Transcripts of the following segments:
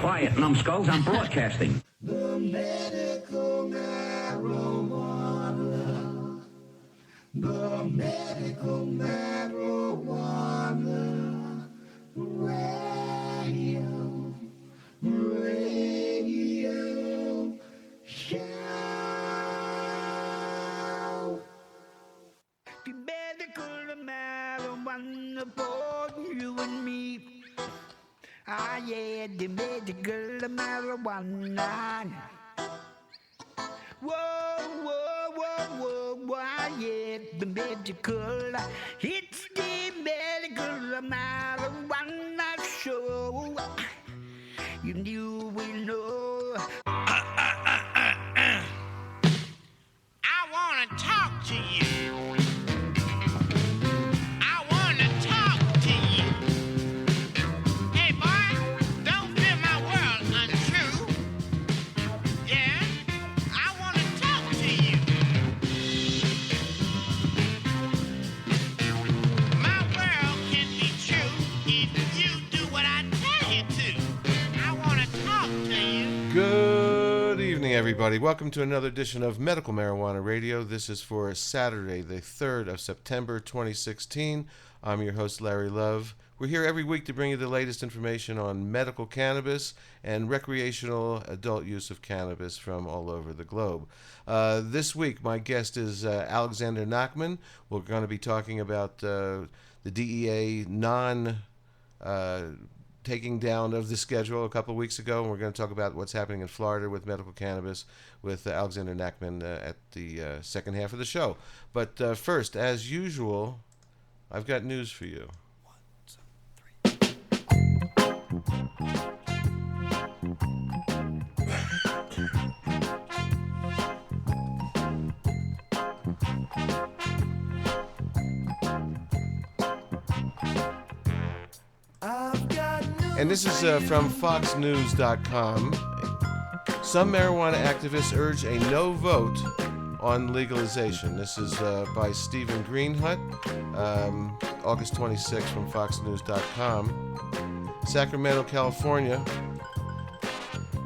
Quiet, numbskulls, I'm broadcasting. The medical marijuana. The medical marijuana. Radio show. The medical marijuana for you and me. Ah, yeah, the medical marijuana. Whoa, whoa, whoa, whoa, whoa, ah, yeah, the medical. It's the medical marijuana show. You knew we know. I want to talk to you. I want to talk to you. Hey, boy, don't feel my world untrue. Yeah, I want to talk to you. My world can be true if you do what I tell you to. I want to talk to you. Good evening, everybody. Welcome to another edition of Medical Marijuana Radio. This is for Saturday, the 3rd of September, 2016. I'm your host, Larry Love. We're here every week to bring you the latest information on medical cannabis and recreational adult use of cannabis from all over the globe. This week, my guest is Alexander Nachman. We're going to be talking about the DEA taking down of the schedule a couple of weeks ago, and we're going to talk about what's happening in Florida with medical cannabis with Alexander Nachman at the second half of the show. But first, as usual, I've got news for you. 1, 2, 3. And this is from FoxNews.com. Some marijuana activists urge a no vote on legalization. This is by Stephen Greenhut, August 26 from FoxNews.com. Sacramento, California.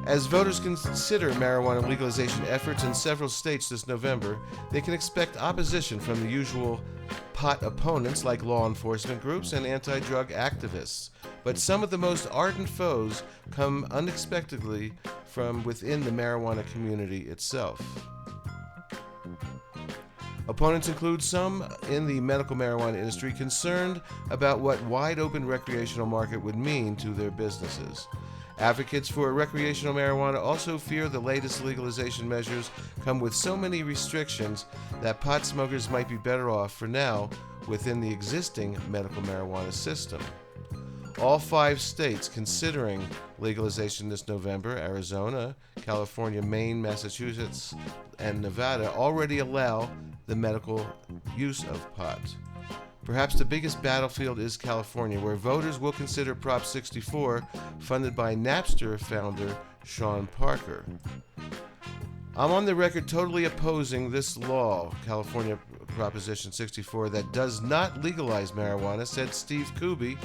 As voters consider marijuana legalization efforts in several states this November, they can expect opposition from the usual pot opponents like law enforcement groups and anti-drug activists. But some of the most ardent foes come unexpectedly from within the marijuana community itself. Opponents include some in the medical marijuana industry concerned about what wide-open recreational market would mean to their businesses. Advocates for recreational marijuana also fear the latest legalization measures come with so many restrictions that pot smokers might be better off for now within the existing medical marijuana system. All 5 states considering legalization this November, Arizona, California, Maine, Massachusetts, and Nevada, already allow the medical use of pot. Perhaps the biggest battlefield is California, where voters will consider Prop 64, funded by Napster founder Sean Parker. I'm on the record totally opposing this law, California Proposition 64, that does not legalize marijuana, said Steve Kuby,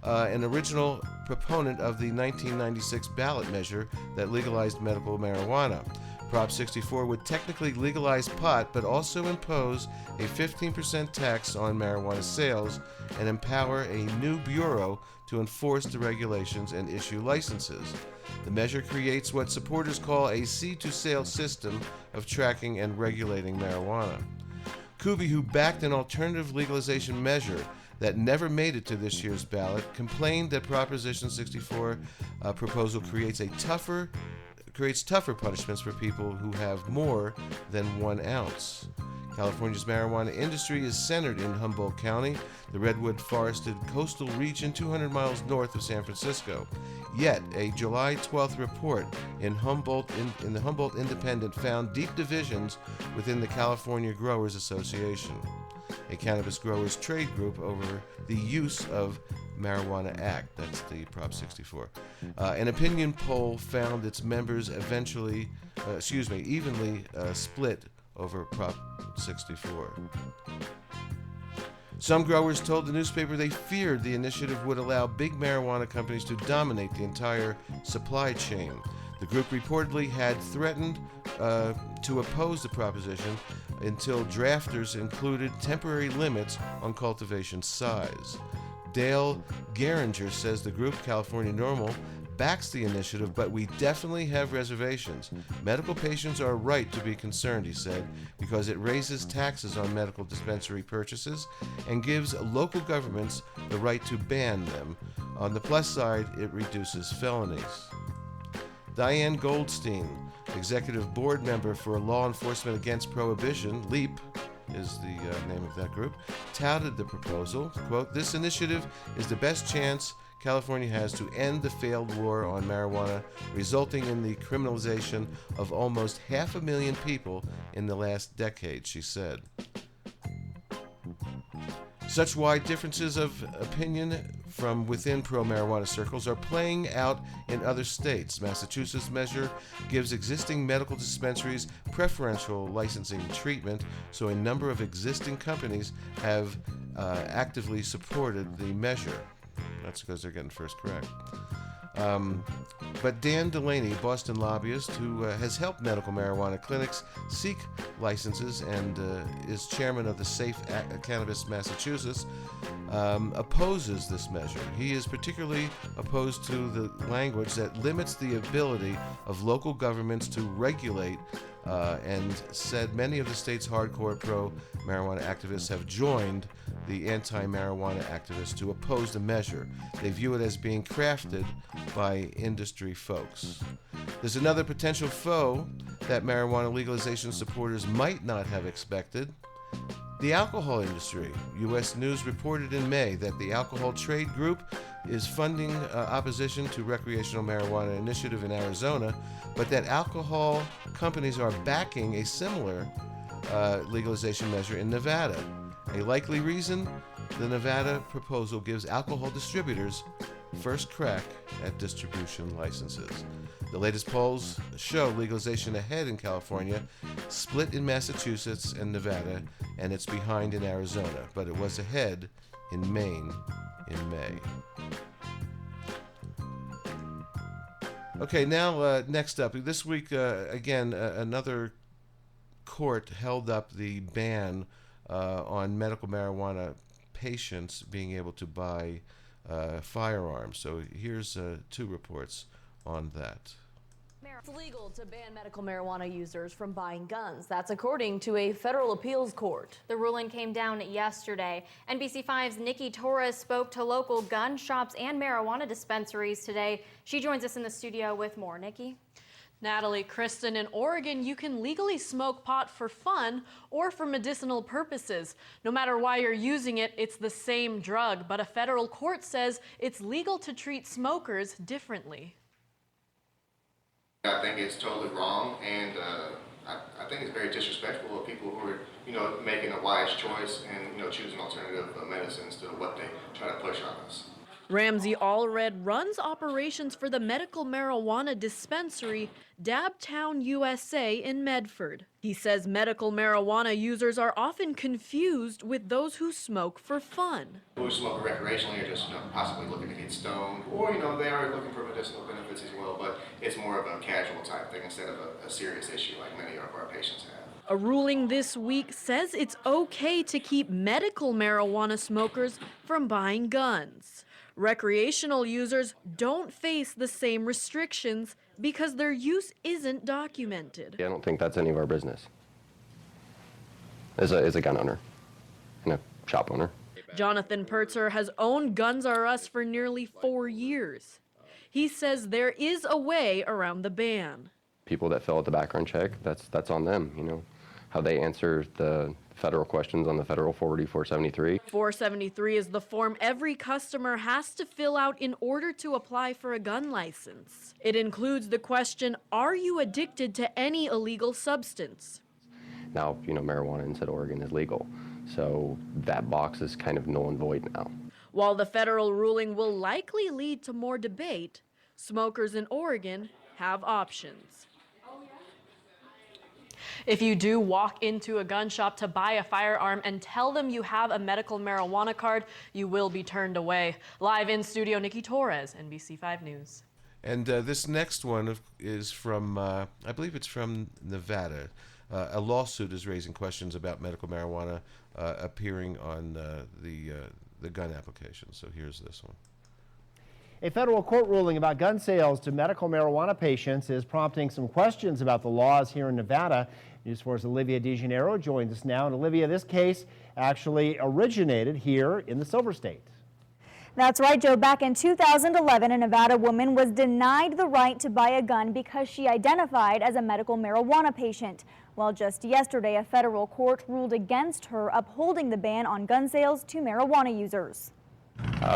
an original proponent of the 1996 ballot measure that legalized medical marijuana. Prop 64 would technically legalize pot, but also impose a 15% tax on marijuana sales and empower a new bureau to enforce the regulations and issue licenses. The measure creates what supporters call a seed-to-sale system of tracking and regulating marijuana. Kuby, who backed an alternative legalization measure that never made it to this year's ballot, complained that Proposition 64 proposal creates tougher punishments for people who have more than 1 ounce. California's marijuana industry is centered in Humboldt County, the redwood forested coastal region 200 miles north of San Francisco. Yet, a July 12th report in the Humboldt Independent found deep divisions within the California Growers Association, a cannabis growers trade group, over the use of Marijuana Act. That's the Prop 64. An opinion poll found its members eventually evenly split over Prop 64. Some growers told the newspaper they feared the initiative would allow big marijuana companies to dominate the entire supply chain. The group reportedly had threatened to oppose the proposition until drafters included temporary limits on cultivation size. Dale Geringer says the group, California Normal, backs the initiative, but we definitely have reservations. Medical patients are right to be concerned, he said, because it raises taxes on medical dispensary purchases and gives local governments the right to ban them. On the plus side, it reduces felonies. Diane Goldstein, executive board member for Law Enforcement Against Prohibition, LEAP, is the name of that group, touted the proposal. Quote, "This initiative is the best chance California has to end the failed war on marijuana, resulting in the criminalization of almost 500,000 people in the last decade," she said. Such wide differences of opinion from within pro-marijuana circles are playing out in other states. Massachusetts' measure gives existing medical dispensaries preferential licensing treatment, so a number of existing companies have actively supported the measure. That's because they're getting first correct. But Dan Delaney, Boston lobbyist who has helped medical marijuana clinics seek licenses and is chairman of the Safe Cannabis Massachusetts, opposes this measure. He is particularly opposed to the language that limits the ability of local governments to regulate, and said many of the state's hardcore pro-marijuana activists have joined the anti-marijuana activists to oppose the measure. They view it as being crafted by industry folks. There's another potential foe that marijuana legalization supporters might not have expected: the alcohol industry. U.S. News reported in May that the Alcohol Trade Group is funding opposition to recreational marijuana initiative in Arizona, but that alcohol companies are backing a similar legalization measure in Nevada. A likely reason? The Nevada proposal gives alcohol distributors first crack at distribution licenses. The latest polls show legalization ahead in California, split in Massachusetts and Nevada, and it's behind in Arizona, but it was ahead in Maine in May. Okay, now next up, this week again another court held up the ban on medical marijuana patients being able to buy firearms. So here's two reports on that. It's legal to ban medical marijuana users from buying guns. That's according to a federal appeals court. The ruling came down yesterday. NBC5's Nikki Torres spoke to local gun shops and marijuana dispensaries today. She joins us in the studio with more. Nikki? Natalie, Kristen, in Oregon, you can legally smoke pot for fun or for medicinal purposes. No matter why you're using it, it's the same drug, but a federal court says it's legal to treat smokers differently. I think it's totally wrong, and I think it's very disrespectful of people who are, making a wise choice and, choosing alternative medicines to what they try to push on us. Ramsey Allred runs operations for the medical marijuana dispensary Dabtown, USA in Medford. He says medical marijuana users are often confused with those who smoke for fun. People who smoke recreationally are just possibly looking to get stoned, or they are looking for medicinal benefits as well, but it's more of a casual type thing instead of a serious issue like many of our patients have. A ruling this week says it's okay to keep medical marijuana smokers from buying guns. Recreational users don't face the same restrictions because their use isn't documented. I don't think that's any of our business as a gun owner and a shop owner. Jonathan Pertzer has owned Guns R Us for nearly 4 years. He says there is a way around the ban. People that fill out the background check, that's on them, how they answer the federal questions on the federal 473. 473 is the form every customer has to fill out in order to apply for a gun license. It includes the question, are you addicted to any illegal substance? Now, marijuana in Oregon is legal, so that box is kind of null and void now. While the federal ruling will likely lead to more debate, smokers in Oregon have options. If you do walk into a gun shop to buy a firearm and tell them you have a medical marijuana card, you will be turned away. Live in studio, Nikki Torres, NBC5 News. And this next one is from, I believe it's from Nevada. A lawsuit is raising questions about medical marijuana appearing on the gun application. So here's this one. A federal court ruling about gun sales to medical marijuana patients is prompting some questions about the laws here in Nevada. News 4's Olivia DeGennaro joins us now. And Olivia, this case actually originated here in the Silver State. That's right, Joe. Back in 2011, a Nevada woman was denied the right to buy a gun because she identified as a medical marijuana patient. Well, just yesterday, a federal court ruled against her, upholding the ban on gun sales to marijuana users.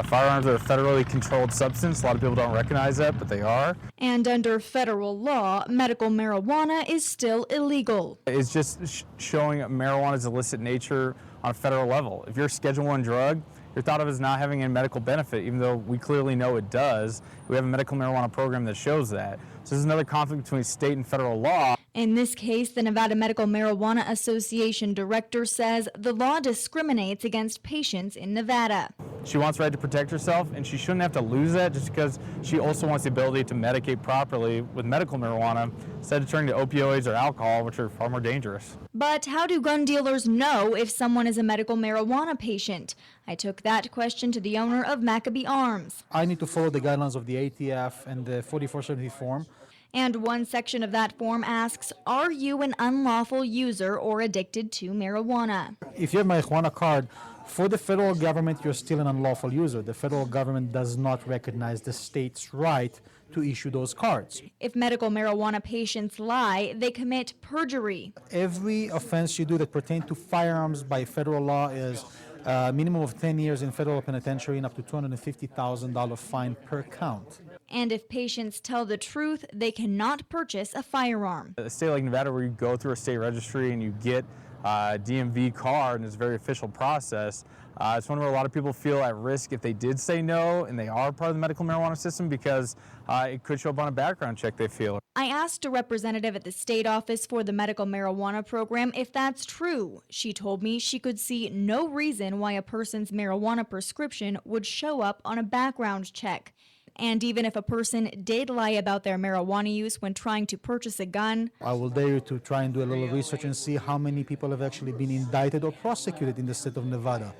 Firearms are a federally controlled substance. A lot of people don't recognize that, but they are. And under federal law, medical marijuana is still illegal. It's just showing marijuana's illicit nature on a federal level. If you're a Schedule I drug, you're thought of as not having any medical benefit, even though we clearly know it does. We have a medical marijuana program that shows that. So there's another conflict between state and federal law. In this case, the Nevada Medical Marijuana Association director says the law discriminates against patients in Nevada. She wants the right to protect herself, and she shouldn't have to lose that just because she also wants the ability to medicate properly with medical marijuana instead of turning to opioids or alcohol, which are far more dangerous. But how do gun dealers know if someone is a medical marijuana patient? I took that question to the owner of Maccabee Arms. I need to follow the guidelines of the ATF and the 4470 form. And one section of that form asks, are you an unlawful user or addicted to marijuana? If you have a marijuana card, for the federal government, you're still an unlawful user. The federal government does not recognize the state's right to issue those cards. If medical marijuana patients lie, they commit perjury. Every offense you do that pertains to firearms by federal law is a minimum of 10 years in federal penitentiary and up to $250,000 fine per count. And if patients tell the truth, they cannot purchase a firearm. A state like Nevada, where you go through a state registry and you get a DMV card, and it's a very official process, it's one where a lot of people feel at risk if they did say no and they are part of the medical marijuana system because it could show up on a background check, they feel. I asked a representative at the state office for the medical marijuana program if that's true. She told me she could see no reason why a person's marijuana prescription would show up on a background check. And even if a person did lie about their marijuana use when trying to purchase a gun, I will dare you to try and do a little research and see how many people have actually been indicted or prosecuted in the state of Nevada.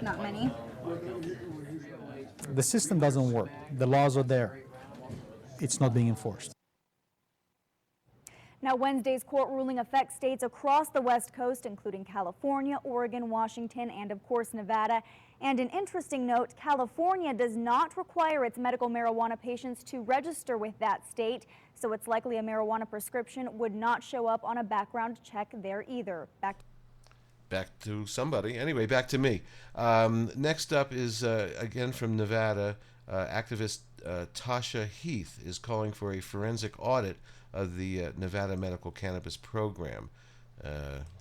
not many. The system doesn't work. The laws are there. It's not being enforced. Now, Wednesday's court ruling affects states across the West Coast, including California, Oregon, Washington, and of course Nevada. And an interesting note, California does not require its medical marijuana patients to register with that state, so it's likely a marijuana prescription would not show up on a background check there either. Back to somebody. Anyway, back to me. Next up is, again from Nevada, activist Tasha Heath is calling for a forensic audit of the Nevada medical cannabis program.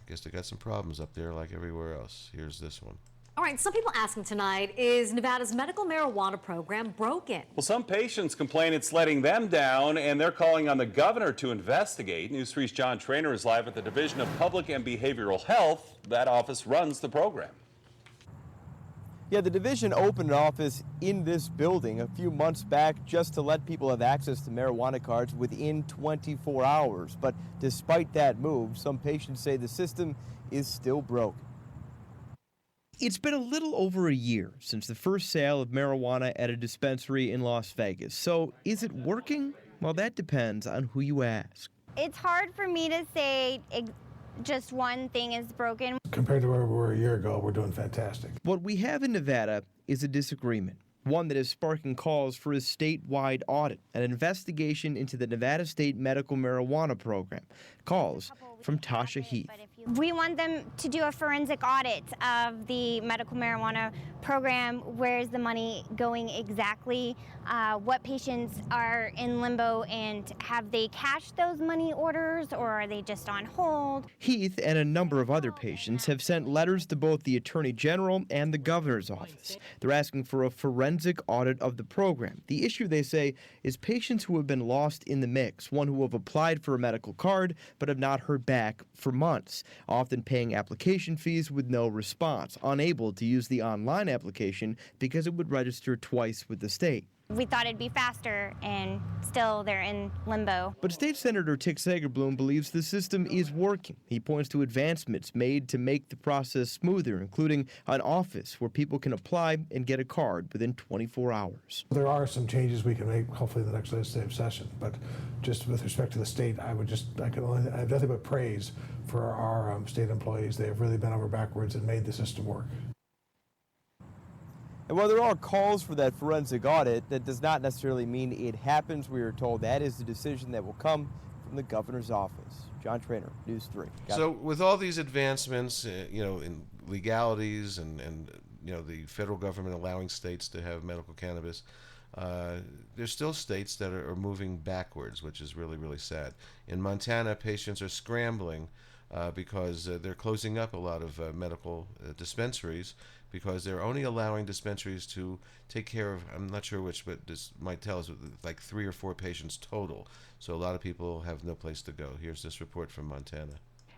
Guess they got some problems up there like everywhere else. Here's this one. All right, some people asking tonight, is Nevada's medical marijuana program broken? Well, some patients complain it's letting them down, and they're calling on the governor to investigate. News 3's John Trainer is live at the Division of Public and Behavioral Health. That office runs the program. Yeah, the division opened an office in this building a few months back just to let people have access to marijuana cards within 24 hours. But despite that move, some patients say the system is still broke. It's been a little over a year since the first sale of marijuana at a dispensary in Las Vegas. So is it working? Well, that depends on who you ask. It's hard for me to say just one thing is broken. Compared to where we were a year ago, we're doing fantastic. What we have in Nevada is a disagreement, one that is sparking calls for a statewide audit, an investigation into the Nevada State Medical Marijuana Program. Calls from Tasha Heath. We want them to do a forensic audit of the medical marijuana program. Where is the money going exactly? What patients are in limbo, and have they cashed those money orders, or are they just on hold? Heath and a number of other patients have sent letters to both the Attorney General and the Governor's office. They're asking for a forensic audit of the program. The issue, they say, is patients who have been lost in the mix, one who have applied for a medical card but have not heard back for months, often paying application fees with no response, unable to use the online application because it would register twice with the state. We thought it'd be faster, and still they're in limbo. But State Senator Tick Sagerbloom believes the system is working. He points to advancements made to make the process smoother, including an office where people can apply and get a card within 24 hours. There are some changes we can make, hopefully, in the next legislative session. But just with respect to the state, I have nothing but praise for our state employees. They have really bent over backwards and made the system work. And while there are calls for that forensic audit, that does not necessarily mean it happens. We are told that is the decision that will come from the governor's office. John Trainer, News 3. So with all these advancements, in legalities and the federal government allowing states to have medical cannabis, there's still states that are moving backwards, which is really, really sad. In Montana, patients are scrambling because they're closing up a lot of medical dispensaries, because they're only allowing dispensaries to take care of, I'm not sure which, but this might tell us, like 3 or 4 patients total. So a lot of people have no place to go. Here's this report from Montana.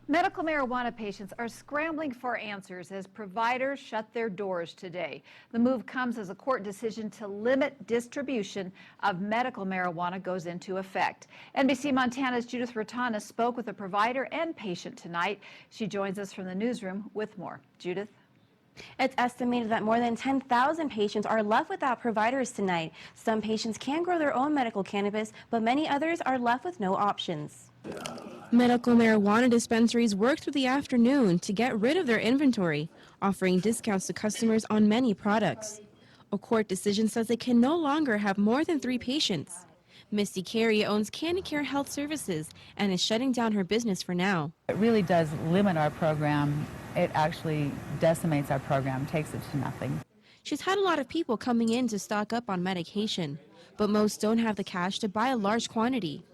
Medical marijuana patients are scrambling for answers as providers shut their doors today. The move comes as a court decision to limit distribution of medical marijuana goes into effect. NBC Montana's Judith Rotana spoke with a provider and patient tonight. She joins us from the newsroom with more. Judith? It's estimated that more than 10,000 patients are left without providers tonight. Some patients can grow their own medical cannabis, but many others are left with no options. Medical marijuana dispensaries work through the afternoon to get rid of their inventory, offering discounts to customers on many products. A court decision says they can no longer have more than 3 patients. Misty Carey owns Candy Care Health Services and is shutting down her business for now. It really does limit our program. It actually decimates our program, takes it to nothing. She's had a lot of people coming in to stock up on medication, but most don't have the cash to buy a large quantity.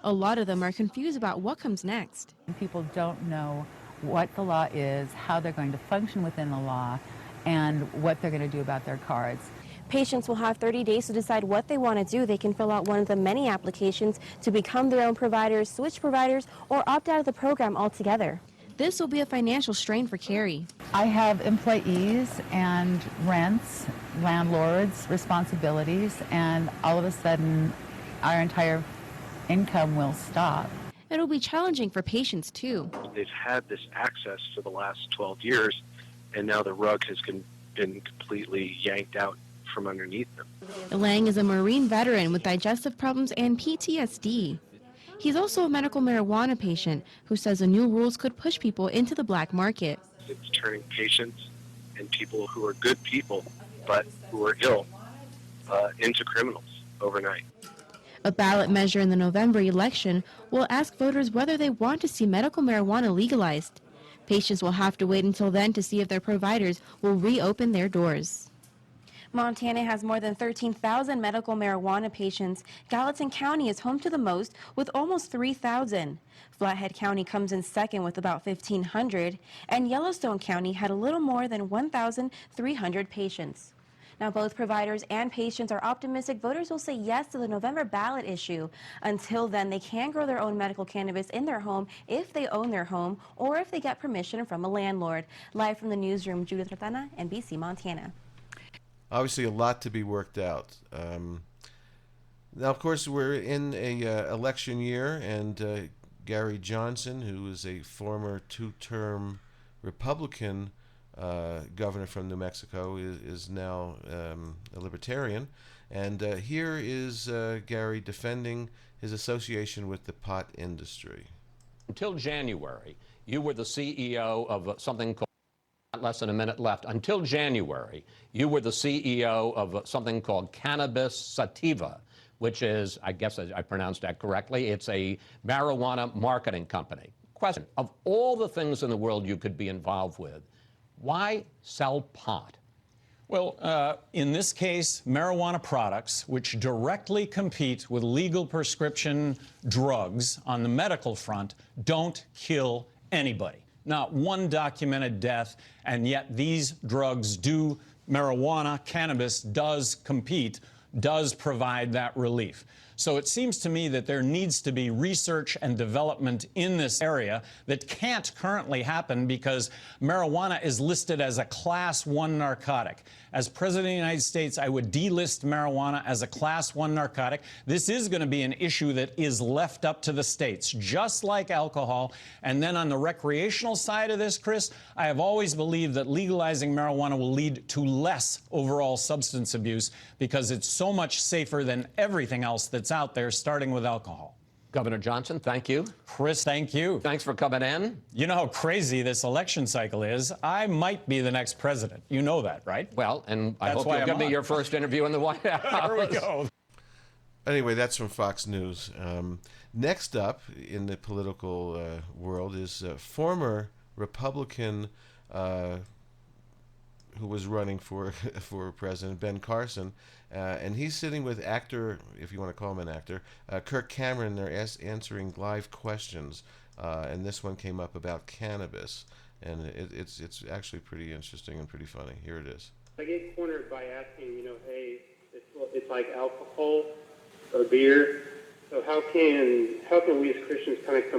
A lot of them are confused about what comes next. People don't know what the law is, how they're going to function within the law, and what they're going to do about their cards. Patients will have 30 days to decide what they want to do. They can fill out one of the many applications to become their own providers, switch providers, or opt out of the program altogether. This will be a financial strain for Carrie. I have employees and rents, landlords, responsibilities, and all of a sudden our entire income will stop. It'll be challenging for patients too. They've had this access for the last 12 years, and now the rug has been completely yanked out from underneath them. Lang is a Marine veteran with digestive problems and PTSD. He's also a medical marijuana patient who says the new rules could push people into the black market. It's turning patients and people who are good people but who are ill into criminals overnight. A ballot measure in the November election will ask voters whether they want to see medical marijuana legalized. Patients will have to wait until then to see if their providers will reopen their doors. Montana has more than 13,000 medical marijuana patients. Gallatin County is home to the most with almost 3,000. Flathead County comes in second with about 1,500, and Yellowstone County had a little more than 1,300 patients. Now, both providers and patients are optimistic voters will say yes to the November ballot issue. Until then, they can grow their own medical cannabis in their home if they own their home or if they get permission from a landlord. Live from the newsroom, Judith Rotana, NBC Montana. Obviously, a lot to be worked out. Now, of course, we're in a election year, and Gary Johnson, who is a former 2-term Republican governor from New Mexico, is now a libertarian. And here is Gary defending his association with the pot industry. Until January, you were the CEO of something called, less than a minute left. Until January, you were the CEO of something called Cannabis Sativa, which is, I guess I pronounced that correctly, it's a marijuana marketing company. Question, of all the things in the world you could be involved with, why sell pot? Well, in this case, marijuana products, which directly compete with legal prescription drugs on the medical front, don't kill anybody. Not one documented death, and yet these drugs do, marijuana, cannabis does compete, does provide that relief. So it seems to me that there needs to be research and development in this area that can't currently happen because marijuana is listed as a Class 1 narcotic. As President of the United States, I would delist marijuana as a Class 1 narcotic. This is going to be an issue that is left up to the states, just like alcohol. And then on the recreational side of this, Chris, I have always believed that legalizing marijuana will lead to less overall substance abuse because it's so much safer than everything else that's out there, starting with alcohol. Governor Johnson, thank you. Chris, thank you. Thanks for coming in. You know how crazy this election cycle is. I might be the next president. You know that, right? Well, and I hope you'll give me your first interview in the White House. There we go. Anyway, that's from Fox News. Next up in the political world is former Republican who was running for president, Ben Carson, and he's sitting with actor, if you want to call him an actor, Kirk Cameron. They're answering live questions, and this one came up about cannabis, and it's actually pretty interesting and pretty funny. Here it is. I get cornered by asking, hey, it's like alcohol or beer. So how can we as Christians kind of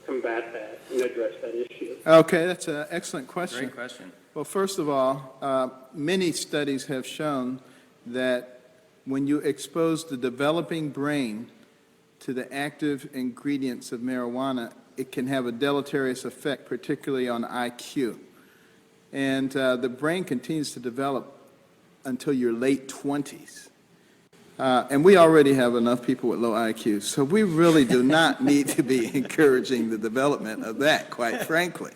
combat that and address that issue? Okay, that's an excellent question. Great question. Well, first of all, many studies have shown that when you expose the developing brain to the active ingredients of marijuana, it can have a deleterious effect, particularly on IQ. And the brain continues to develop until your late 20s. And we already have enough people with low IQ, so we really do not need to be encouraging the development of that, quite frankly.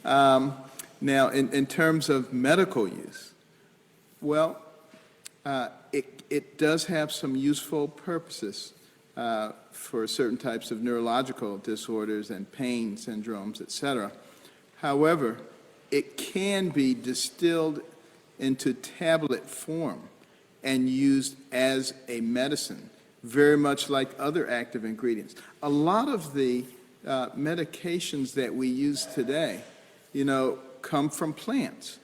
Now, in terms of medical use, well, it does have some useful purposes for certain types of neurological disorders and pain syndromes, etc. However, it can be distilled into tablet form and used as a medicine, very much like other active ingredients. A lot of the medications that we use today, come from plants,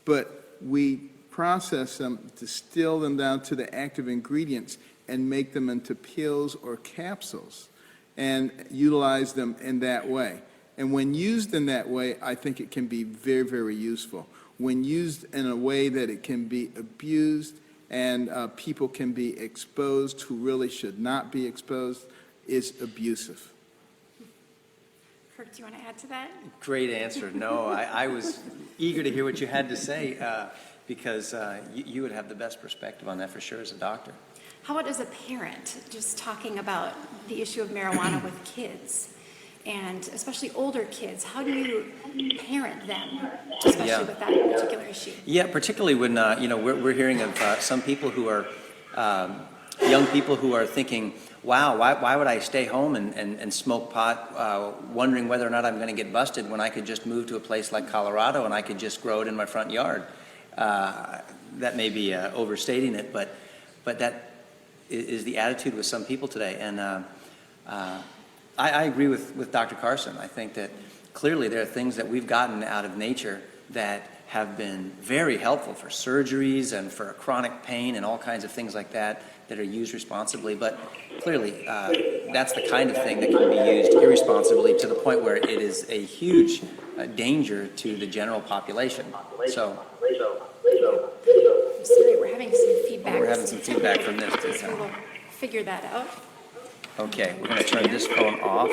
but we process them, distill them down to the active ingredients, and make them into pills or capsules, and utilize them in that way. And when used in that way, I think it can be very, very useful. When used in a way that it can be abused and people can be exposed who really should not be exposed, is abusive. Kirk, do you want to add to that? Great answer. No, I was eager to hear what you had to say because you would have the best perspective on that for sure as a doctor. How about as a parent, just talking about the issue of marijuana with kids, and especially older kids? How do you parent them, especially with that particular issue? Yeah, particularly when we're hearing of some people who are young people who are thinking, wow, why would I stay home and smoke pot, wondering whether or not I'm going to get busted when I could just move to a place like Colorado and I could just grow it in my front yard. That may be overstating it, but that is the attitude with some people today. And I agree with Dr. Carson. I think that clearly there are things that we've gotten out of nature that have been very helpful for surgeries and for chronic pain and all kinds of things like that are used responsibly. But clearly, that's the kind of thing that can be used irresponsibly to the point where it is a huge danger to the general population. So, I'm sorry, we're having some feedback. We're having some feedback from this. So we'll figure that out. Okay, we're going to turn this phone off.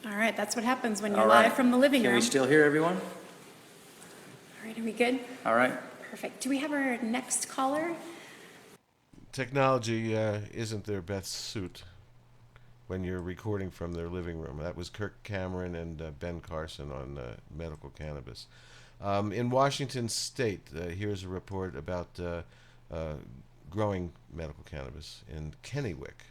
All right, that's what happens when you're All right. live from the living room. Can we still hear everyone? All right, are we good? All right. Perfect. Do we have our next caller? Technology isn't their best suit when you're recording from their living room. That was Kirk Cameron and Ben Carson on medical cannabis. In Washington State, here's a report about growing medical cannabis in Kennewick.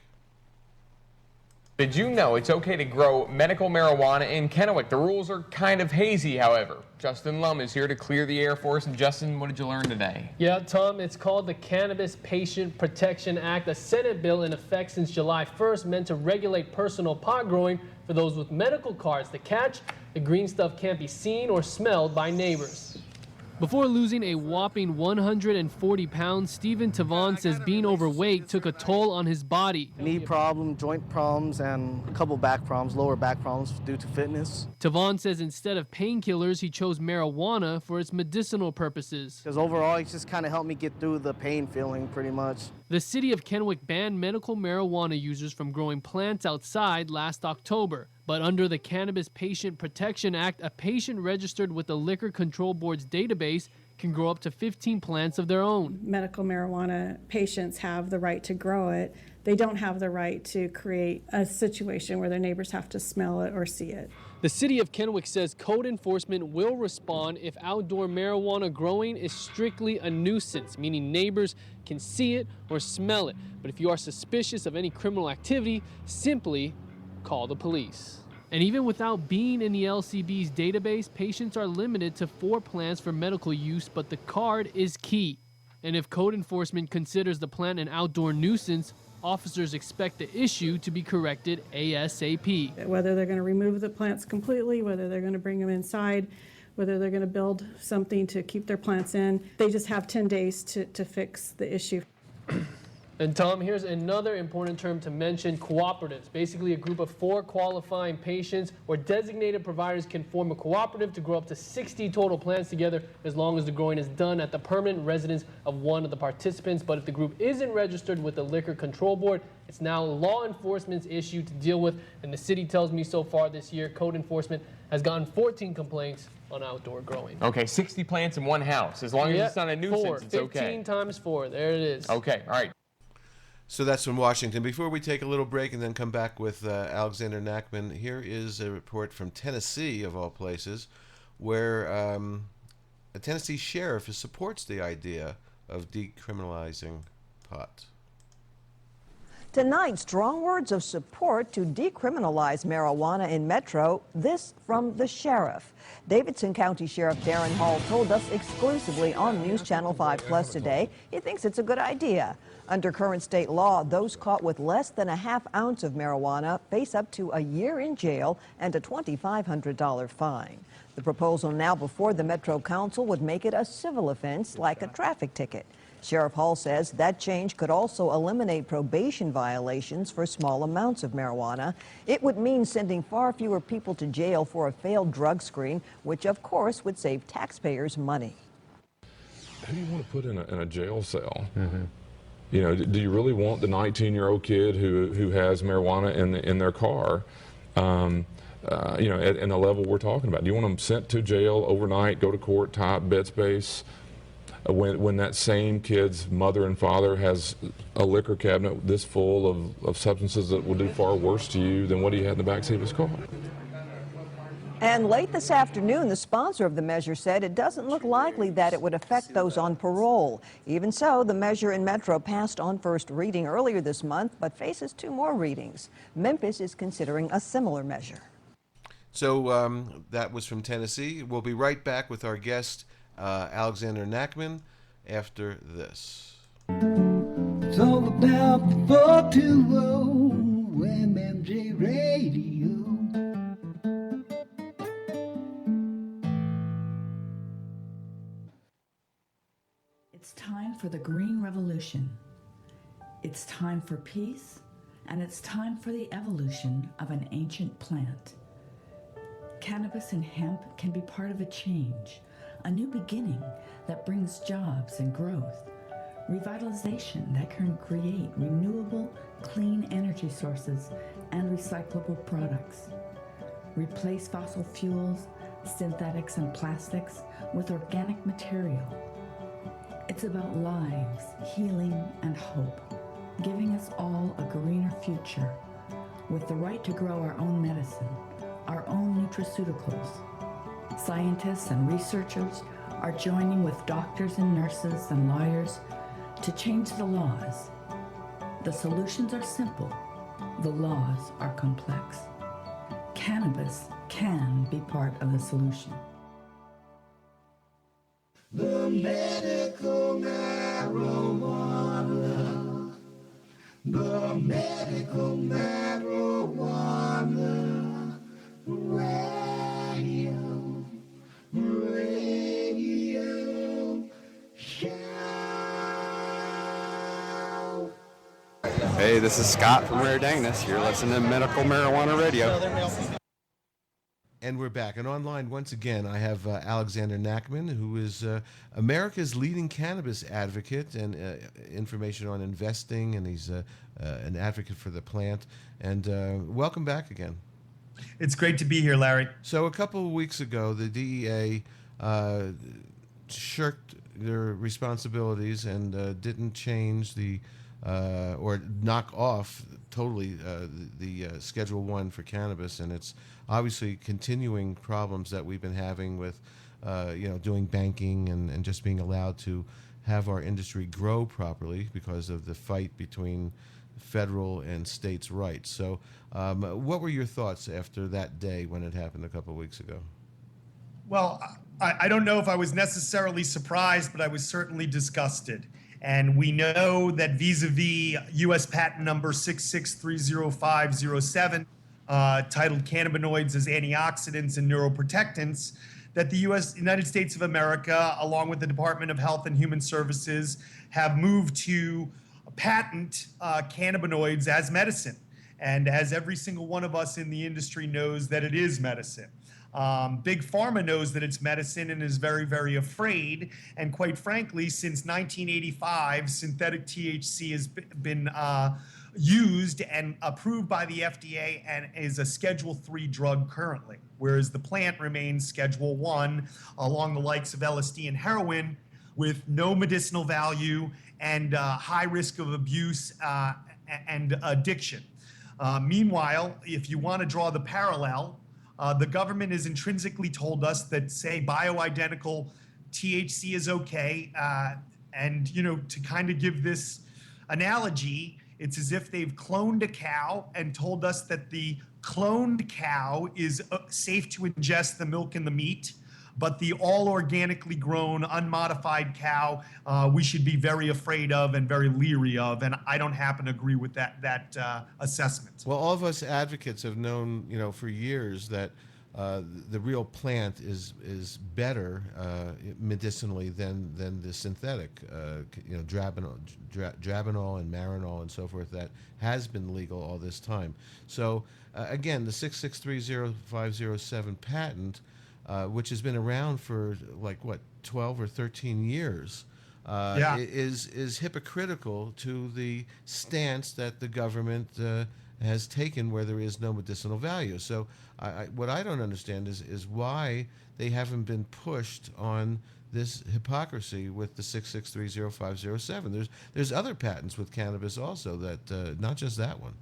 Did you know it's okay to grow medical marijuana in Kennewick? The rules are kind of hazy, however. Justin Lum is here to clear the air for us. And Justin, what did you learn today? Yeah, Tom, it's called the Cannabis Patient Protection Act, a Senate bill in effect since July 1st meant to regulate personal pot growing for those with medical cards. The catch, the green stuff can't be seen or smelled by neighbors. Before losing a whopping 140 pounds, Stephen Tavon says being overweight took a toll on his body. Knee problem, joint problems, and a couple back problems, lower back problems due to fitness. Tavon says instead of painkillers, he chose marijuana for its medicinal purposes. Because overall, it just kind of helped me get through the pain feeling pretty much. The city of Kennewick banned medical marijuana users from growing plants outside last October. But under the Cannabis Patient Protection Act, a patient registered with the Liquor Control Board's database can grow up to 15 plants of their own. Medical marijuana patients have the right to grow it. They don't have the right to create a situation where their neighbors have to smell it or see it. The city of Kennewick says code enforcement will respond if outdoor marijuana growing is strictly a nuisance, meaning neighbors can see it or smell it. But if you are suspicious of any criminal activity, simply call the police. And even without being in the LCB's database, patients are limited to 4 plants for medical use, but the card is key. And if code enforcement considers the plant an outdoor nuisance, officers expect the issue to be corrected ASAP. Whether they're going to remove the plants completely, whether they're going to bring them inside, whether they're going to build something to keep their plants in, they just have 10 days to fix the issue. And Tom, here's another important term to mention, cooperatives. Basically a group of 4 qualifying patients or designated providers can form a cooperative to grow up to 60 total plants together as long as the growing is done at the permanent residence of one of the participants. But if the group isn't registered with the Liquor Control Board, it's now law enforcement's issue to deal with. And the city tells me so far this year, code enforcement has gotten 14 complaints on outdoor growing. Okay, 60 plants in one house. As long as it's not a nuisance, it's okay. 15 times 4, there it is. Okay, all right. So that's from Washington. Before we take a little break and then come back with Alexander Nachman, here is a report from Tennessee, of all places, where a Tennessee sheriff supports the idea of decriminalizing pot. Tonight, strong words of support to decriminalize marijuana in Metro. This from the sheriff. Davidson County Sheriff Darren Hall told us exclusively on News Channel 5 Plus today he thinks it's a good idea. Under current state law, those caught with less than a half ounce of marijuana face up to a year in jail and a $2,500 fine. The proposal now before the Metro Council would make it a civil offense like a traffic ticket. Sheriff Hall says that change could also eliminate probation violations for small amounts of marijuana. It would mean sending far fewer people to jail for a failed drug screen, which of course would save taxpayers money. Who do you want to put in a jail cell? You know, do you really want the 19-year-old kid who has marijuana in their car, you know, at the level we're talking about? Do you want them sent to jail overnight, go to court, type, bed space, when that same kid's mother and father has a liquor cabinet this full of substances that will do far worse to you than what he had in the backseat of his car? And late this afternoon, the sponsor of the measure said it doesn't look likely that it would affect those on parole. Even so, the measure in Metro passed on first reading earlier this month, but faces 2 more readings. Memphis is considering a similar measure. So that was from Tennessee. We'll be right back with our guest, Alexander Nachman, after this. It's all about the 420 MMJRadio. It's time for the green revolution. It's time for peace, and it's time for the evolution of an ancient plant. Cannabis and hemp can be part of a change, a new beginning that brings jobs and growth, revitalization that can create renewable, clean energy sources and recyclable products. Replace fossil fuels, synthetics, and plastics with organic material. It's about lives, healing, and hope, giving us all a greener future with the right to grow our own medicine, our own nutraceuticals. Scientists and researchers are joining with doctors and nurses and lawyers to change the laws. The solutions are simple. The laws are complex. Cannabis can be part of the solution. The medical marijuana. The medical marijuana. Radio. Show. Hey, this is Scott from Rare Dangness. You're listening to Medical Marijuana Radio. And we're back. And online, once again, I have Alexander Nachman, who is America's leading cannabis advocate and information on investing, and he's an advocate for the plant. And welcome back again. It's great to be here, Larry. So a couple of weeks ago, the DEA shirked their responsibilities and didn't change or knock off totally the Schedule 1 for cannabis, and it's obviously continuing problems that we've been having with doing banking and just being allowed to have our industry grow properly because of the fight between federal and states' rights. So what were your thoughts after that day when it happened a couple of weeks ago? Well, I don't know if I was necessarily surprised, but I was certainly disgusted. And we know that vis-a-vis U.S. patent number 6630507, titled Cannabinoids as Antioxidants and Neuroprotectants, that the United States of America, along with the Department of Health and Human Services, have moved to patent cannabinoids as medicine. And as every single one of us in the industry knows that it is medicine. Big Pharma knows that it's medicine and is very, very afraid. And quite frankly, since 1985, synthetic THC has been used and approved by the FDA and is a Schedule 3 drug currently, whereas the plant remains Schedule 1 along the likes of LSD and heroin with no medicinal value and high risk of abuse and addiction. Meanwhile, if you want to draw the parallel, the government has intrinsically told us that, say, bioidentical THC is okay. And, to kind of give this analogy, it's as if they've cloned a cow and told us that the cloned cow is safe to ingest the milk and the meat, but the all organically grown, unmodified cow, we should be very afraid of and very leery of. And I don't happen to agree with that assessment. Well, all of us advocates have known, for years that the real plant is better medicinally than the synthetic, Dronabinol and Marinol and so forth that has been legal all this time. So again, the 6630507 patent, which has been around for 12 or 13 years, is hypocritical to the stance that the government has taken where there is no medicinal value. So what I don't understand is why they haven't been pushed on this hypocrisy with the 6630507. There's other patents with cannabis also that not just that one.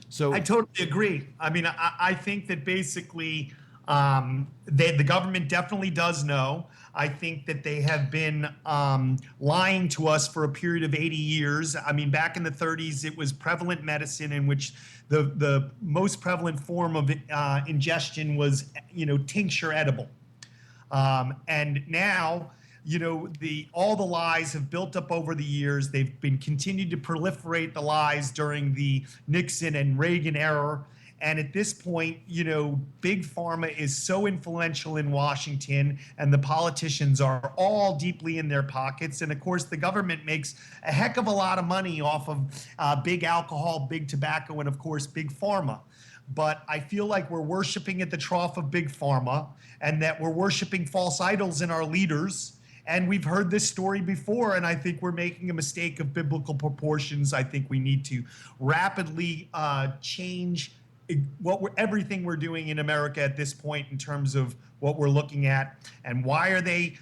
So I totally agree. I mean, I think that basically the government definitely does know. I think that they have been lying to us for a period of 80 years. I mean, back in the 30s, it was prevalent medicine in which the most prevalent form of ingestion was, tincture edible. And now, all the lies have built up over the years. They've been continued to proliferate the lies during the Nixon and Reagan era. And at this point, Big Pharma is so influential in Washington, and the politicians are all deeply in their pockets. And of course, the government makes a heck of a lot of money off of big alcohol, big tobacco, and of course, Big Pharma. But I feel like we're worshiping at the trough of Big Pharma, and that we're worshiping false idols in our leaders. And we've heard this story before, and I think we're making a mistake of biblical proportions. I think we need to rapidly change everything we're doing in America at this point in terms of what we're looking at. And why are they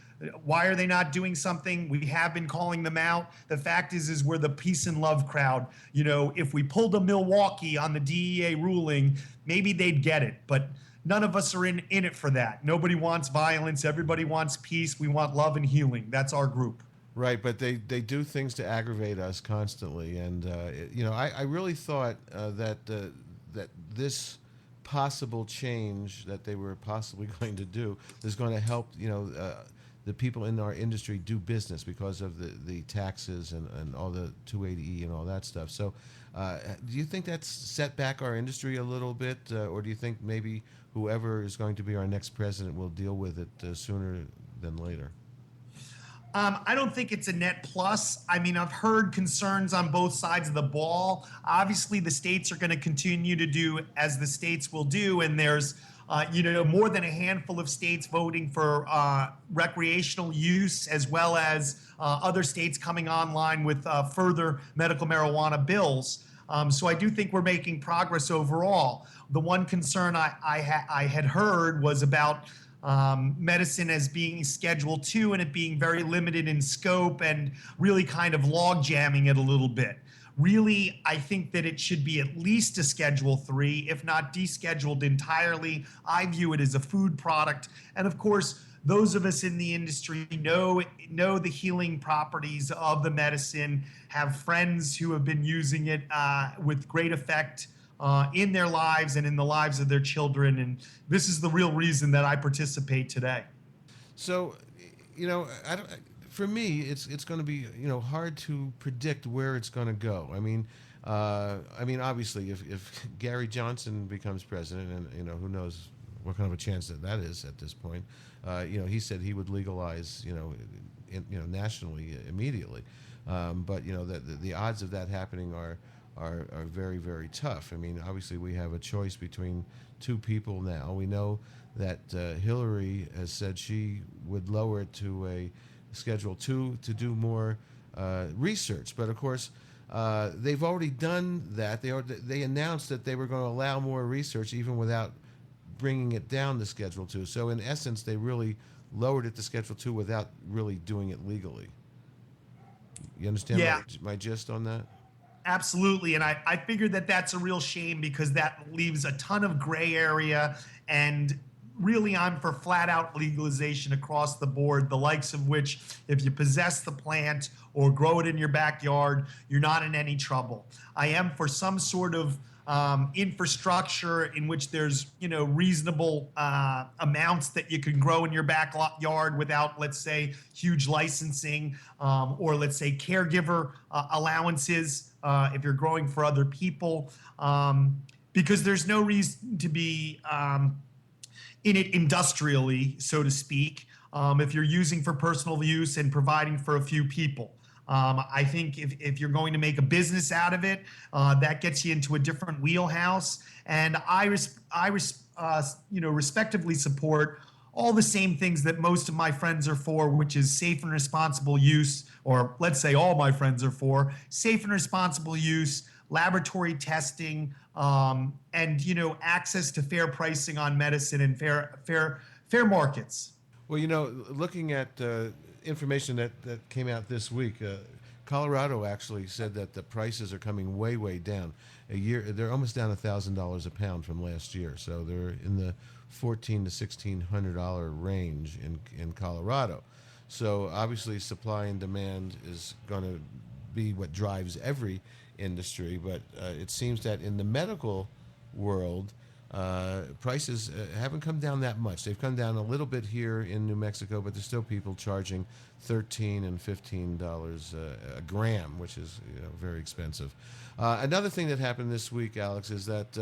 not doing something? We have been calling them out. The fact is we're the peace and love crowd. If we pulled a Milwaukee on the DEA ruling, maybe they'd get it. But none of us are in it for that. Nobody wants violence. Everybody wants peace. We want love and healing. That's our group. Right, but they do things to aggravate us constantly, and I really thought that this possible change that they were possibly going to do is going to help the people in our industry do business because of the taxes and all the 280E and all that stuff. So, do you think that's set back our industry a little bit, or do you think maybe whoever is going to be our next president will deal with it sooner than later? I don't think it's a net plus. I mean, I've heard concerns on both sides of the ball. Obviously, the states are going to continue to do as the states will do, and there's more than a handful of states voting for recreational use, as well as other states coming online with further medical marijuana bills. So I do think we're making progress overall. The one concern I had heard was about medicine as being Schedule 2 and it being very limited in scope and really kind of log jamming it a little bit. Really, I think that it should be at least a Schedule 3, if not descheduled entirely. I view it as a food product. And of course, those of us in the industry know the healing properties of the medicine, have friends who have been using it with great effect in their lives and in the lives of their children. And this is the real reason that I participate today. So, for me, it's going to be hard to predict where it's going to go. I mean, obviously, if Gary Johnson becomes president, and who knows what kind of a chance that is at this point. He said he would legalize, nationally immediately. But the odds of that happening are very, very tough. I mean, obviously, we have a choice between two people now. We know that Hillary has said she would lower it to a Schedule 2 to do more research. But of course, they've already done that. They announced that they were going to allow more research even without bringing it down to Schedule 2. So in essence, they really lowered it to Schedule 2 without really doing it legally. You understand my gist on that? Absolutely. And I figured that that's a real shame because that leaves a ton of gray area. And really, I'm for flat out legalization across the board, the likes of which, if you possess the plant or grow it in your backyard, you're not in any trouble. I am for some sort of infrastructure in which there's reasonable amounts that you can grow in your backyard without, let's say, huge licensing or let's say caregiver allowances if you're growing for other people, because there's no reason to be in it industrially, so to speak, if you're using for personal use and providing for a few people. I think if you're going to make a business out of it, that gets you into a different wheelhouse. And I respectively support all the same things that most of my friends are for, which is safe and responsible use, or let's say all my friends are for, safe and responsible use, laboratory testing, and access to fair pricing on medicine and fair markets. Well, looking at information that came out this week, Colorado actually said that the prices are coming way down. They're almost down $1,000 a pound from last year, so they're in the $1,400 to $1,600 range in Colorado. So obviously, supply and demand is going to be what drives every industry, but it seems that in the medical world, prices haven't come down that much. They've come down a little bit here in New Mexico, but there's still people charging $13 and $15 a gram, which is very expensive. Another thing that happened this week, Alex, is that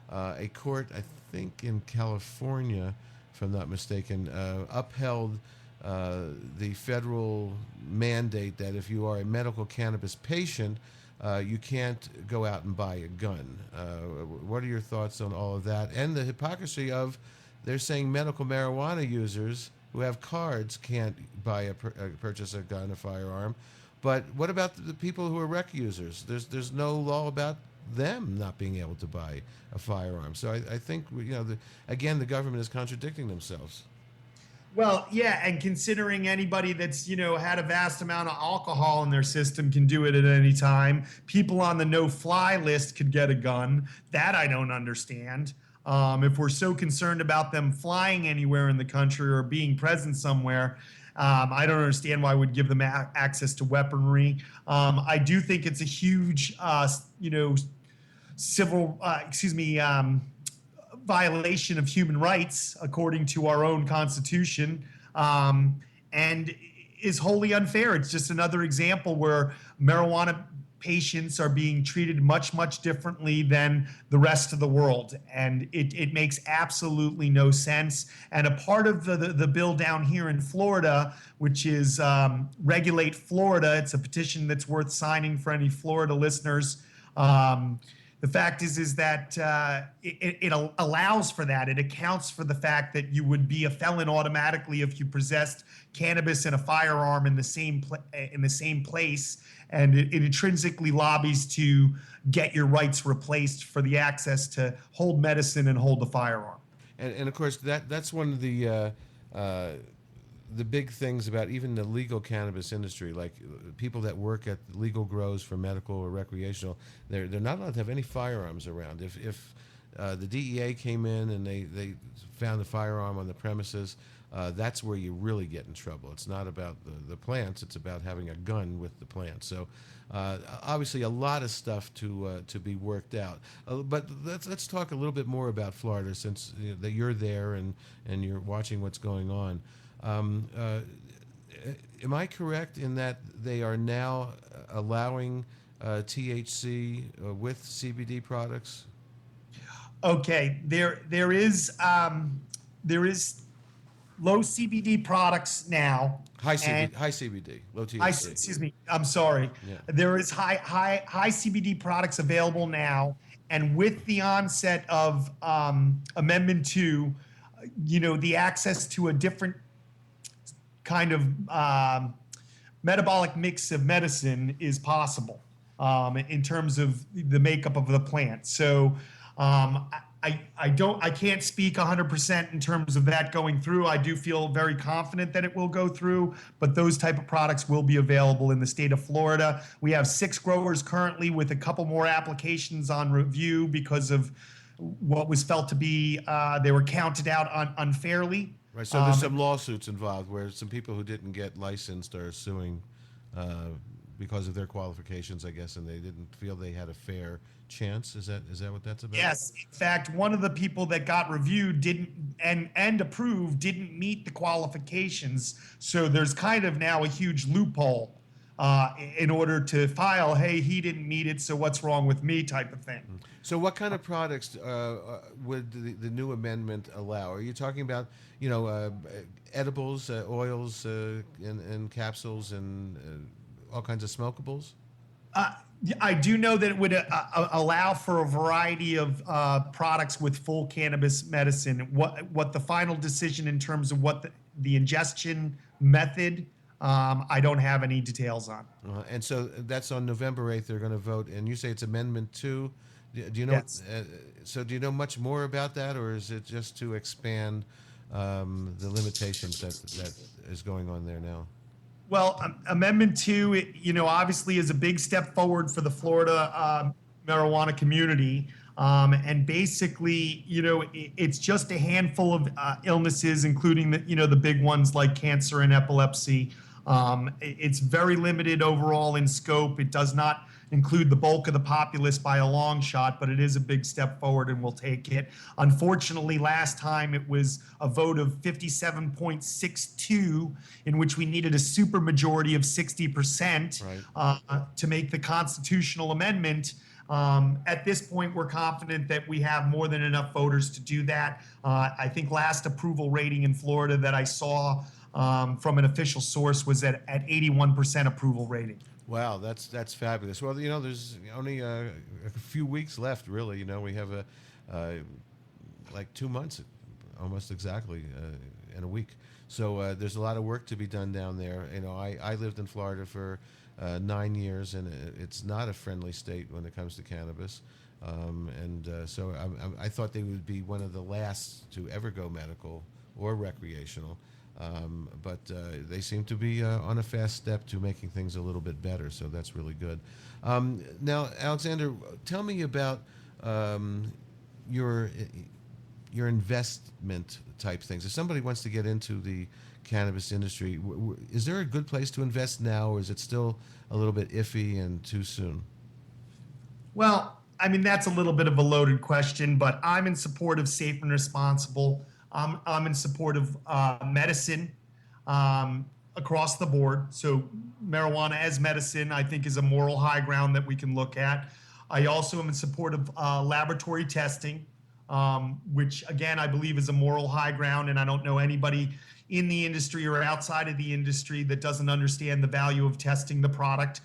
a court, I think in California, if I'm not mistaken, upheld the federal mandate that if you are a medical cannabis patient, you can't go out and buy a gun. What are your thoughts on all of that? And the hypocrisy of, they're saying medical marijuana users who have cards can't purchase a gun, a firearm. But what about the people who are rec users? There's no law about them not being able to buy a firearm. So I think, again, the government is contradicting themselves. Well, yeah, and considering anybody that's, had a vast amount of alcohol in their system can do it at any time. People on the no-fly list could get a gun. That I don't understand. If we're so concerned about them flying anywhere in the country or being present somewhere, I don't understand why we'd give them access to weaponry. I do think it's a huge, violation of human rights according to our own Constitution, and is wholly unfair. It's just another example where marijuana patients are being treated much, much differently than the rest of the world. And it makes absolutely no sense. And a part of the bill down here in Florida, which is Regulate Florida, it's a petition that's worth signing for any Florida listeners. The fact is that it allows for that. It accounts for the fact that you would be a felon automatically if you possessed cannabis and a firearm in the same place, and it intrinsically lobbies to get your rights replaced for the access to hold medicine and hold the firearm. And of course that's one of the big things about even the legal cannabis industry, like people that work at legal grows for medical or recreational, they're not allowed to have any firearms around. If the DEA came in and they found a firearm on the premises, that's where you really get in trouble. It's not about the plants, it's about having a gun with the plant. So obviously a lot of stuff to be worked out. But let's talk a little bit more about Florida, since that you're there and you're watching what's going on. Am I correct in that they are now allowing THC with CBD products? Okay, there is low CBD products now. High CBD, low THC. Excuse me, I'm sorry. Yeah. There is high CBD products available now, and with the onset of Amendment 2, the access to a different kind of metabolic mix of medicine is possible in terms of the makeup of the plant. So I can't speak 100% in terms of that going through. I do feel very confident that it will go through, but those type of products will be available in the state of Florida. We have 6 growers currently with a couple more applications on review because of what was felt to be they were counted out unfairly. Right, so there's some lawsuits involved where some people who didn't get licensed are suing because of their qualifications, I guess, and they didn't feel they had a fair chance. Is that what that's about? Yes. In fact, one of the people that got reviewed didn't and approved didn't meet the qualifications. So there's kind of now a huge loophole in order to file, hey, he didn't meet it, so what's wrong with me type of thing. So what kind of products would the new amendment allow? Are you talking about, edibles, oils, and capsules, and all kinds of smokables? I do know that it would allow for a variety of products with full cannabis medicine. What the final decision in terms of what the ingestion method, I don't have any details on. And so that's on November 8th. They're going to vote, and you say it's Amendment 2. Do you know? Yes. So do you know much more about that, or is it just to expand the limitations that is going on there now? Well, Amendment 2, obviously is a big step forward for the Florida marijuana community. And basically, it's just a handful of illnesses, including the big ones like cancer and epilepsy. It's very limited overall in scope. It does not include the bulk of the populace by a long shot, but it is a big step forward and we'll take it. Unfortunately, last time it was a vote of 57.62, in which we needed a supermajority of 60% to make the constitutional amendment. At this point, we're confident that we have more than enough voters to do that. I think last approval rating in Florida that I saw from an official source was at 81% approval rating. Wow, that's fabulous. Well, there's only a few weeks left, really. We have like 2 months, almost exactly, in a week. So there's a lot of work to be done down there. I lived in Florida for 9 years, and it's not a friendly state when it comes to cannabis. So I thought they would be one of the last to ever go medical or recreational. But they seem to be on a fast step to making things a little bit better, so that's really good. Now, Alexander, tell me about your investment type things. If somebody wants to get into the cannabis industry. Is there a good place to invest now, or is it still a little bit iffy and too soon? Well, I mean, that's a little bit of a loaded question, but I'm in support of safe and responsible. I'm in support of medicine across the board. So marijuana as medicine, I think, is a moral high ground that we can look at. I also am in support of laboratory testing, which again, I believe is a moral high ground, and I don't know anybody in the industry or outside of the industry that doesn't understand the value of testing the product,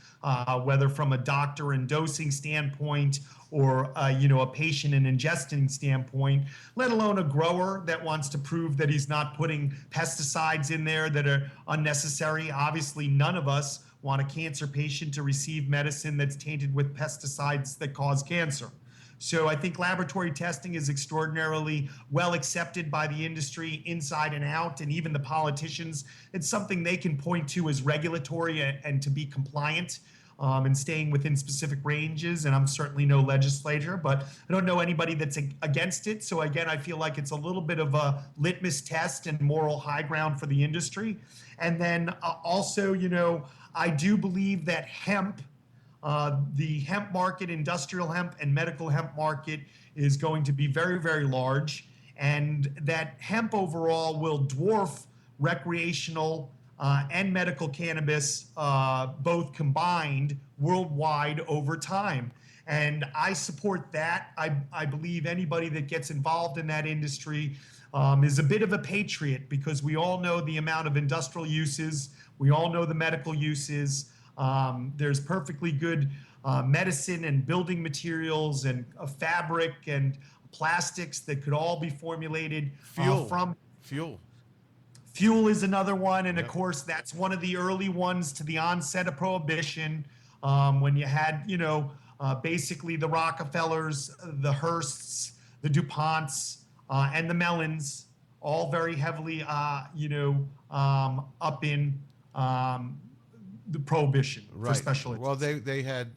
whether from a doctor and dosing standpoint or a patient and ingesting standpoint, let alone a grower that wants to prove that he's not putting pesticides in there that are unnecessary. Obviously, none of us want a cancer patient to receive medicine that's tainted with pesticides that cause cancer. So I think laboratory testing is extraordinarily well accepted by the industry inside and out, and even the politicians. It's something they can point to as regulatory and to be compliant and staying within specific ranges. And I'm certainly no legislator, but I don't know anybody that's against it. So again, I feel like it's a little bit of a litmus test and moral high ground for the industry. And then also, I do believe that hemp, the hemp market, industrial hemp and medical hemp market, is going to be very, very large, and that hemp overall will dwarf recreational and medical cannabis, both combined worldwide over time. And I support that. I believe anybody that gets involved in that industry is a bit of a patriot, because we all know the amount of industrial uses. We all know the medical uses. There's perfectly good medicine and building materials and fabric and plastics that could all be formulated from fuel. Fuel is another one, and of course that's one of the early ones to the onset of Prohibition, when you had basically the Rockefellers, the Hearsts, the DuPonts, and the Mellons, all very heavily up in the Prohibition for special interests. Well, they had,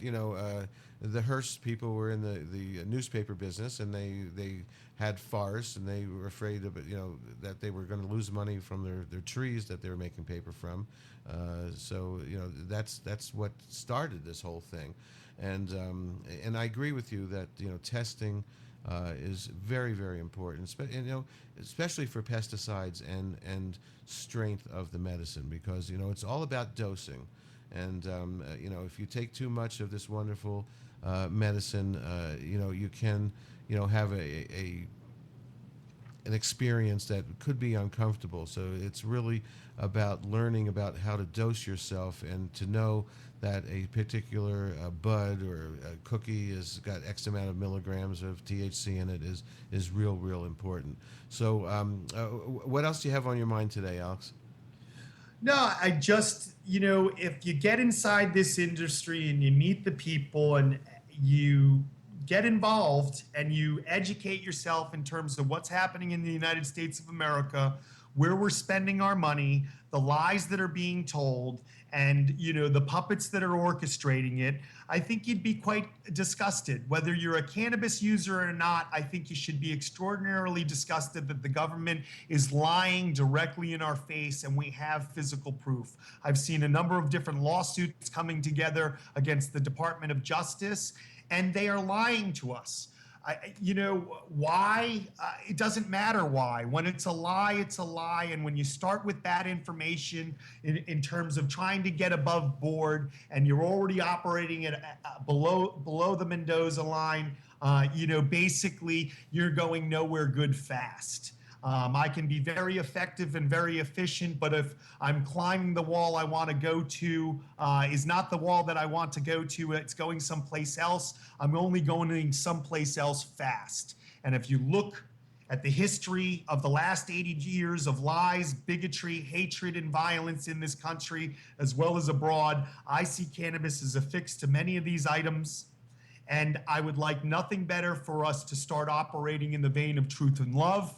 the Hearst people were in the newspaper business, and they had forests, and they were afraid of it, that they were going to lose money from their trees that they were making paper from. So that's what started this whole thing, and I agree with you that testing is very, very important, especially for pesticides and strength of the medicine, because it's all about dosing, and if you take too much of this wonderful medicine, you can have an experience that could be uncomfortable. So it's really about learning about how to dose yourself, and to know that a particular bud or a cookie has got X amount of milligrams of THC in it is real important. So what else do you have on your mind today, Alex? No, I just, if you get inside this industry and you meet the people and you get involved and you educate yourself in terms of what's happening in the United States of America, where we're spending our money, the lies that are being told, and the puppets that are orchestrating it, I think you'd be quite disgusted. Whether you're a cannabis user or not, I think you should be extraordinarily disgusted that the government is lying directly in our face, and we have physical proof. I've seen a number of different lawsuits coming together against the Department of Justice, and they are lying to us. Why? It doesn't matter why. When it's a lie, it's a lie. And when you start with bad information in terms of trying to get above board, and you're already operating at below the Mendoza line, basically you're going nowhere good fast. I can be very effective and very efficient, but if I'm climbing the wall I want to go to is not the wall that I want to go to, it's going someplace else, I'm only going someplace else fast. And if you look at the history of the last 80 years of lies, bigotry, hatred, and violence in this country, as well as abroad, I see cannabis as affixed to many of these items. And I would like nothing better for us to start operating in the vein of truth and love,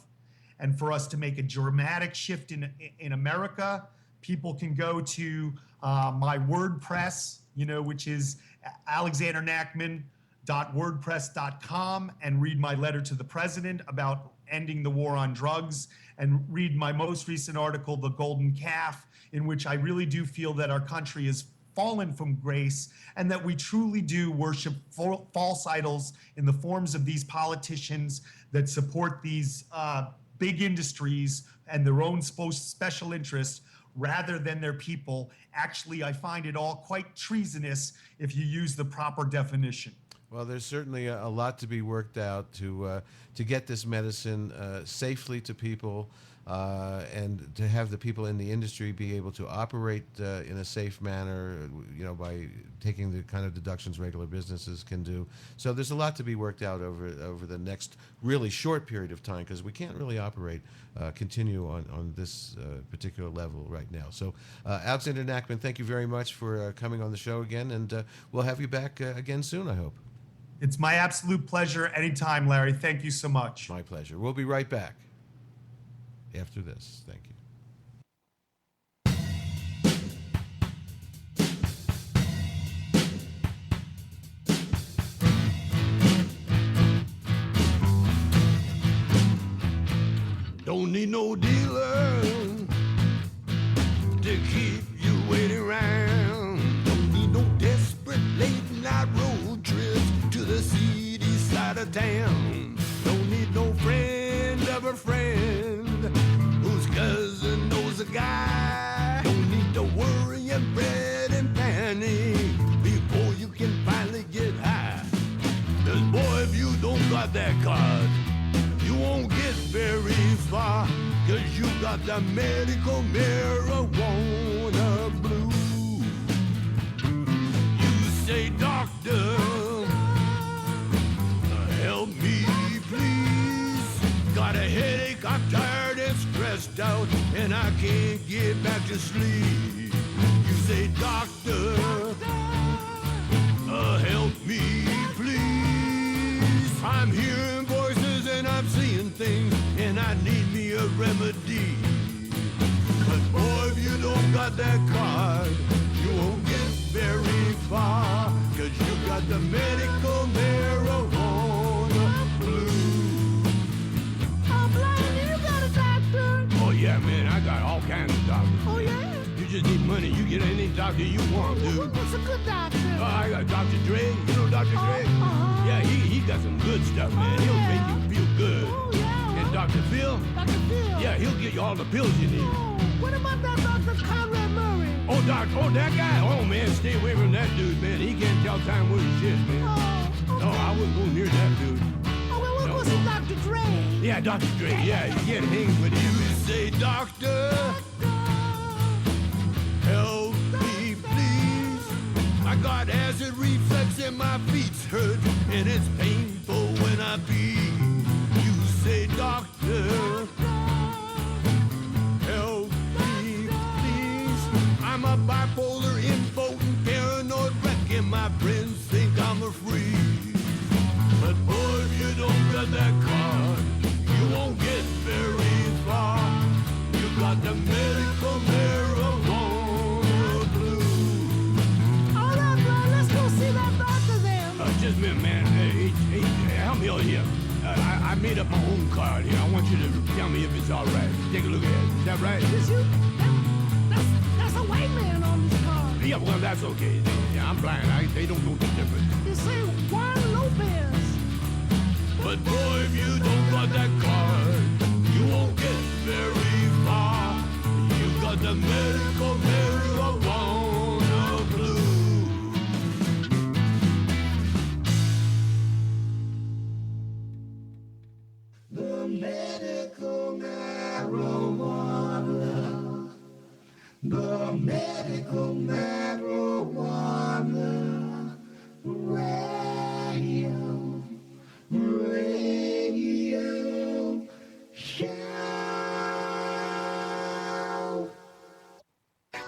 and for us to make a dramatic shift in America. People can go to my WordPress, which is alexandernachman.wordpress.com, and read my letter to the president about ending the war on drugs, and read my most recent article, The Golden Calf, in which I really do feel that our country has fallen from grace and that we truly do worship false idols in the forms of these politicians that support these big industries and their own special interests rather than their people. Actually, I find it all quite treasonous if you use the proper definition. Well, there's certainly a lot to be worked out to get this medicine safely to people, and to have the people in the industry be able to operate in a safe manner, by taking the kind of deductions regular businesses can do. So there's a lot to be worked out over the next really short period of time, because we can't really continue on this particular level right now. So Alexander Nachman, thank you very much for coming on the show again, and we'll have you back again soon, I hope. It's my absolute pleasure anytime, Larry. Thank you so much. My pleasure. We'll be right back after this. Thank you. Don't need no dealer to keep you waiting around. Don't need no desperate late night road trips to the seedy side of town. Don't need no friend of a friend whose cousin knows a guy. Don't need to worry and fret and panic before you can finally get high. 'Cause boy, if you don't got that card, you won't get very far, 'cause you got the medical marijuana blues. You say, doctor, help me please. Got a headache, I'm tired and stressed out, and I can't get back to sleep. You say, doctor, help me please. I'm hearing voices and I'm seeing things, and I need me a remedy. But boy, if you don't got that card, you won't get very far, 'cause you got the medical marijuana blues. Oh, Blaney, you got a doctor? Oh yeah, man, I got all kinds of doctors. Oh, yeah? You just need money, you get any doctor you want, dude. What's a good doctor? I got Dr. Dre, you know Dr. Dre? Yeah, he got some good stuff, man. He'll make you feel good. Oh, yeah. And Dr. Phil? Dr. Phil? Yeah, he'll get you all the pills you need. Oh, what about that Dr. Conrad Murray? Oh, that guy? Oh, man, stay away from that dude, man. He can't tell time with his shit, man. Oh, okay. No, I wouldn't go near that dude. Oh, well, we'll go see Dr. Dre. Yeah, Dr. Dre, yeah, you can't hang with him. You say, doctor, help me, please. I got acid reflux and my feet's hurt, and it's painful when I pee. You say, doctor, help me, please. I'm a bipolar, impotent, paranoid wreck, and my friends think I'm a freak. But boy, if you don't got that card, you won't get very far. You got the medical marijuana blues. All right, bro, let's go see that doctor then. Just a minute, man. Hey, help me out here. I made up my own card here. I want you to tell me if it's all right. Take a look at it. Is that right? That's a white man on this card. Yeah, well, that's okay. Yeah, I'm blind. They don't know the difference. You say Juan Lopez. But boy, if you don't got that card, you won't get very far. You got the medical marijuana blues. The medical marijuana. The medical marijuana radio show.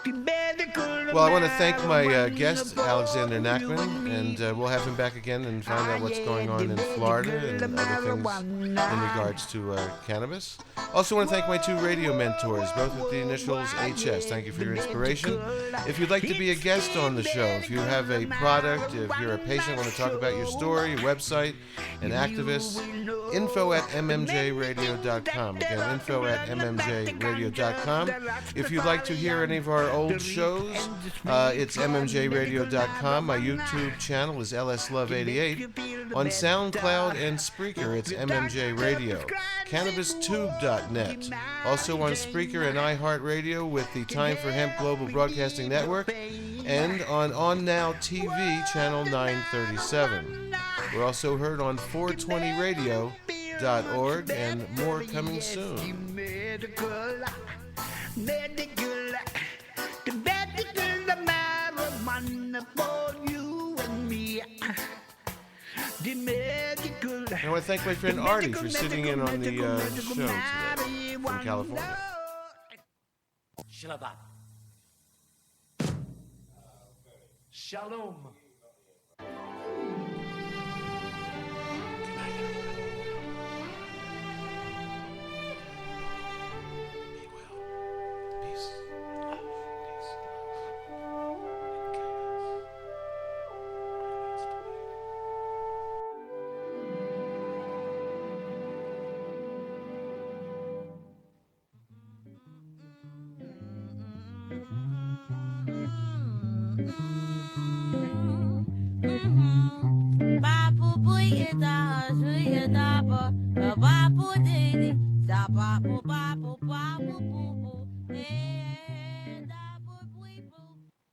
The medical Well, I want to thank my guest, Alexander Nachman, and we'll have him back again and find out what's going on in Florida and other things in regards to cannabis. Also want to thank my two radio mentors, both with the initials HS. Thank you for your inspiration. If you'd like to be a guest on the show, if you have a product, if you're a patient, want to talk about your story, your website, an activist, info@mmjradio.com. Again, info@mmjradio.com. If you'd like to hear any of our old shows, it's mmjradio.com. My YouTube channel is LSLove88. On SoundCloud and Spreaker, it's MMJ Radio. CannabisTube.net. Also on Spreaker and iHeartRadio with the Time for Hemp Global Broadcasting Network. And on Now TV, channel 937. We're also heard on 420radio.org and more coming soon. I want to thank my friend Artie for sitting in on the show today from California. Shalom. Bapu buyeta, shuyeta ba, bapu dini, sa bapu bapu bapu bapu, eh.